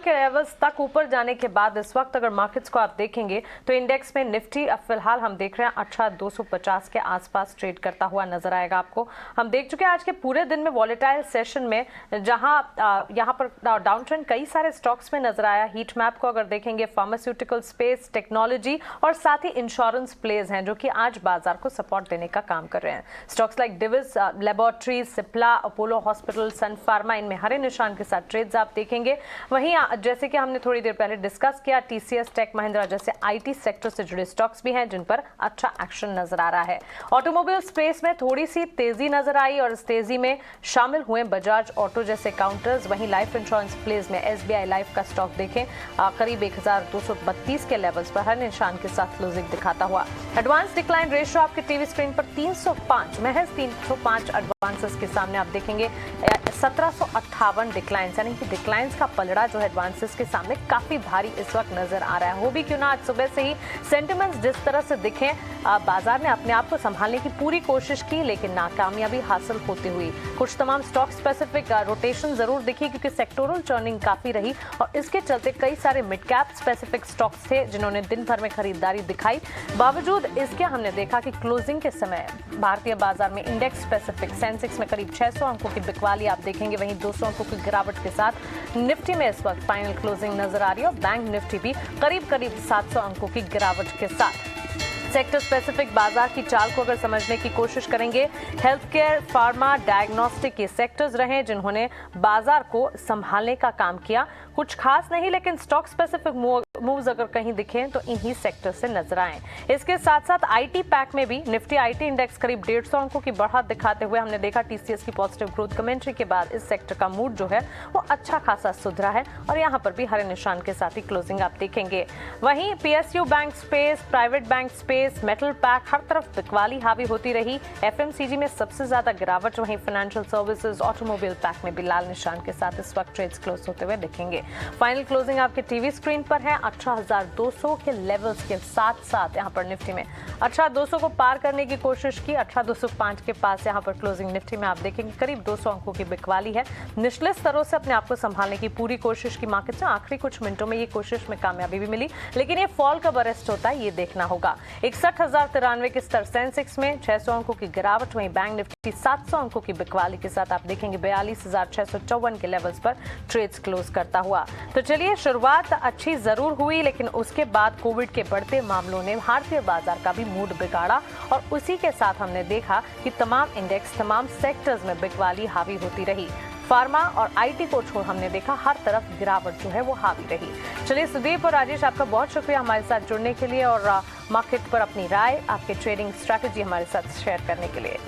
के लेवल्स तक ऊपर जाने के बाद इस वक्त अगर मार्केट्स को आप देखेंगे तो इंडेक्स में निफ्टी अब फिलहाल हम देख रहे हैं 18,250 के आसपास ट्रेड करता हुआ नजर आएगा आपको। हम देख चुके हैं आज के पूरे दिन में वॉलेटाइल सेशन में जहां यहां पर डाउन ट्रेंड कई सारे स्टॉक्स में नजर आया। हीट मैप को अगर देखेंगे फार्मास्यूटिकल स्पेस, टेक्नोलॉजी और साथ ही इंश्योरेंस प्लेज हैं जो कि आज बाजार को सपोर्ट देने का काम कर रहे हैं। स्टॉक्स लाइक डिविस लेबोरेटरीज, सिप्ला, अपोलो हॉस्पिटल, सन फार्मा, इनमें हरे निशान के साथ ट्रेड्स आप देखेंगे। वहीं जैसे कि हमने थोड़ी देर पहले डिस्कस किया, टीसीएस, टेक महिंद्रा जैसे आईटी सेक्टर से जुड़े स्टॉक्स भी हैं जिन पर अच्छा एक्शन नजर आ रहा है। ऑटोमोबाइल स्पेस में थोड़ी सी तेजी नजर आई और इस तेजी में शामिल हुए बजाज ऑटो जैसे काउंटर्स। वहीं लाइफ इंश्योरेंस प्लेस में एसबीआई लाइफ का स्टॉक देखें करीब 1232 के लेवल्स पर हर निशान के साथ क्लोजिंग दिखाता हुआ। एडवांस डिक्लाइन रेशियो आपके टीवी स्क्रीन पर 305, महज 305 एडवांसेस के सामने आप देखेंगे 1758 डिक्लाइंस, यानी कि डिक्लाइंस का पलड़ा जो है एडवांसेस के सामने काफी भारी इस वक्त नजर आ रहा है। हो भी क्यों ना आज सुबह से ही सेंटिमेंट्स जिस तरह से दिखे, बाजार ने अपने आप को संभालने की पूरी कोशिश की लेकिन नाकामयाबी हासिल होती हुई। कुछ तमाम स्टॉक स्पेसिफिक रोटेशन जरूर दिखी क्योंकि सेक्टोरल टर्निंग काफी रही और इसके चलते कई सारे मिड कैप स्पेसिफिक स्टॉक्स थे जिन्होंने दिन भर में खरीदारी दिखाई। बावजूद इसके हमने देखा कि क्लोजिंग के समय भारतीय बाजार में इंडेक्स स्पेसिफिक सेंसेक्स में करीब 600 अंकों की बिकवाली आप देखेंगे। वहीं 200 अंकों की गिरावट के साथ निफ्टी में इस वक्त फाइनल क्लोजिंग नजर आ रही है और बैंक निफ्टी भी करीब 700 अंकों की गिरावट के साथ। सेक्टर स्पेसिफिक बाजार की चाल को अगर समझने की कोशिश करेंगे, हेल्थ केयर, फार्मा, डायग्नोस्टिक ये सेक्टर्स रहे जिन्होंने बाजार को संभालने का काम किया। कुछ खास नहीं लेकिन स्टॉक स्पेसिफिक मूव्स अगर कहीं दिखें तो इन्हीं सेक्टर से नजर आए। इसके साथ साथ आईटी पैक में भी निफ्टी आईटी इंडेक्स करीब 150 अंकों की बढ़त दिखाते हुए हमने देखा टीसीएस की पॉजिटिव ग्रोथ कमेंट्री के बाद इस सेक्टर का मूड जो है वो अच्छा खासा सुधरा है और यहाँ पर भी हरे निशान के साथ ही क्लोजिंग आप देखेंगे। वहीं PSU bank space, private bank space, metal pack हर तरफ बिकवाली हावी होती रही। एफएमसीजी में सबसे ज्यादा गिरावट, वहीं फाइनेंशियल सर्विसेज, ऑटोमोबाइल पैक में भी लाल निशान के साथ इस वक्त ट्रेड्स क्लोज होते हुए दिखेंगे। फाइनल क्लोजिंग आपके टीवी स्क्रीन पर है 18,200 के लेवल्स के साथ साथ यहाँ पर निफ्टी में 18,200 को पार करने की कोशिश की। 18,205 के पास यहाँ पर क्लोजिंग निफ्टी में आप देखेंगे करीब 200 अंकों की बिकवाली है। निचले स्तरों से अपने आप को संभालने की पूरी कोशिश की मार्केट ने। आखिरी कुछ मिनटों में ये कोशिश में कामयाबी भी मिली लेकिन ये फॉल कब अरेस्ट होता है ये देखना होगा। 61,093 के स्तर सेंसेक्स में 600 अंकों की गिरावट, वहीं बैंक निफ्टी 700 अंकों की बिकवाली के साथ आप देखेंगे 42,654 के लेवल्स पर ट्रेड्स क्लोज करता हुआ। तो चलिए, शुरुआत अच्छी जरूर हुई लेकिन उसके बाद कोविड के बढ़ते मामलों ने भारतीय बाजार का भी मूड बिगाड़ा और उसी के साथ हमने देखा कि तमाम इंडेक्स, तमाम सेक्टर्स में बिकवाली हावी होती रही। फार्मा और आईटी को छोड़ हमने देखा हर तरफ गिरावट जो है वो हावी रही। चलिए सुदीप और राजेश, आपका बहुत शुक्रिया हमारे साथ जुड़ने के लिए और मार्केट पर अपनी राय, आपके ट्रेडिंग स्ट्रैटेजी हमारे साथ शेयर करने के लिए।